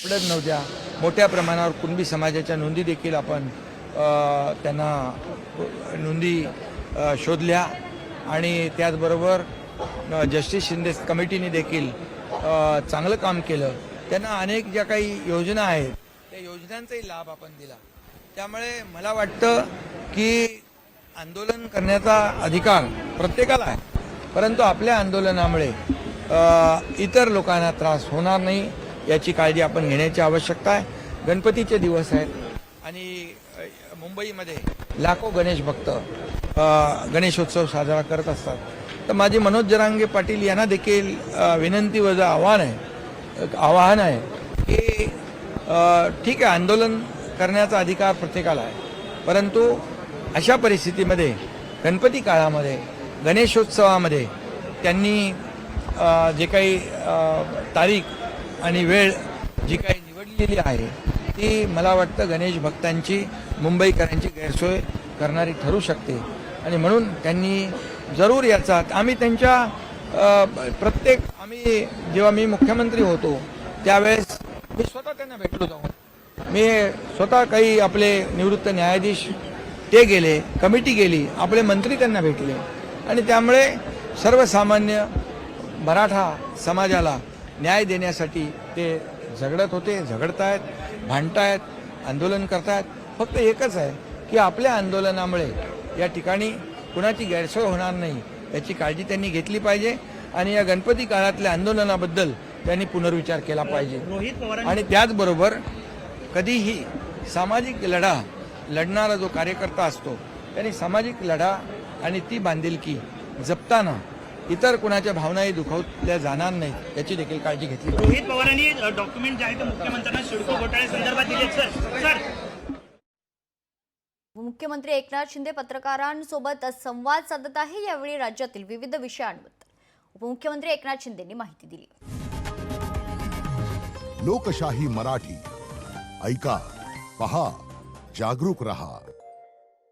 सापडत नव्हत्या. मोठ्या प्रमाणावर कुणबी समाजाच्या नोंदी देखील आपण त्यांना नोंदी शोधल्या आणि त्याचबरोबर जस्टिस शिंदे कमिटीने देखील चांगलं काम केलं. त्यांना अनेक ज्या काही योजना आहेत त्या योजनांचाही लाभ आपण दिला. त्यामुळे मला वाटतं की आंदोलन करण्याचा अधिकार प्रत्येकाला आहे, परंतु आपल्या आंदोलनामुळे इतर लोकांना त्रास होणार नाही याची काळजी आपण घेण्याची आवश्यकता आहे. गणपतीचे दिवस आहेत आणि मुंबईमध्ये लाखो गणेश भक्त गणेशोत्सव साजरा करत असतात. तर माझी मनोज जरांगे पाटील यांना देखील विनंती व आवाहन आहे की ठीक आहे, आंदोलन करण्याचा अधिकार प्रत्येकाला आहे, परंतु अशा परिस्थितीमध्ये गणपती काळामध्ये गणेशोत्सवामध्ये त्यांनी जे काही तारीख आणि वेळ जी काही निवडलेली आहे ती मला वाटतं गणेश भक्तांची मुंबईकरांची गैरसोय करणारी ठरू शकते आणि म्हणून त्यांनी जरूर याचा आम्ही त्यांच्या आम्ही जेव्हा मी मुख्यमंत्री होतो त्यावेळेस मी स्वतः त्यांना भेटलो जाऊन. मी स्वतः काही आपले निवृत्त न्यायाधीश ते गेले, कमिटी गेली, आपले मंत्री त्यांना भेटले आणि त्यामुळे सर्वसामान्य मराठा समाजाला न्याय देण्यासाठी ते झगडतायत, भांडतायत, आंदोलन करतायत. फक्त एकच आहे की आपल्या आंदोलनामुळे या ठिकाणी कुणाची गैरसोय होणार नाही याची काळजी त्यांनी घेतली पाहिजे आणि या गणपती काळातल्या आंदोलनाबद्दल त्यांनी पुनर्विचार केला पाहिजे. आणि त्याचबरोबर कधीही सामाजिक लढा लढणारा जो कार्यकर्ता असतो त्यांनी सामाजिक लढा आणि ती बांधिलकी जपताना इतर कुणाच्या भावनाही दुखावल्या जाणार नाहीत याची देखील काळजी घेतली. रोहित पवारांनी डॉक्युमेंट जे आहे ते मुख्यमंत्र्यांना सिडको घोटाळ्या संदर्भात दिले. सर मुख्यमंत्री एकनाथ शिंदे पत्रकारांसोबत संवाद साधत आहे. यावेळी राज्यातील विविध विषयांबद्दल उपमुख्यमंत्री एकनाथ शिंदेंनी माहिती दिली. लोकशाही मराठी ऐका, पहा, जागरूक रहा.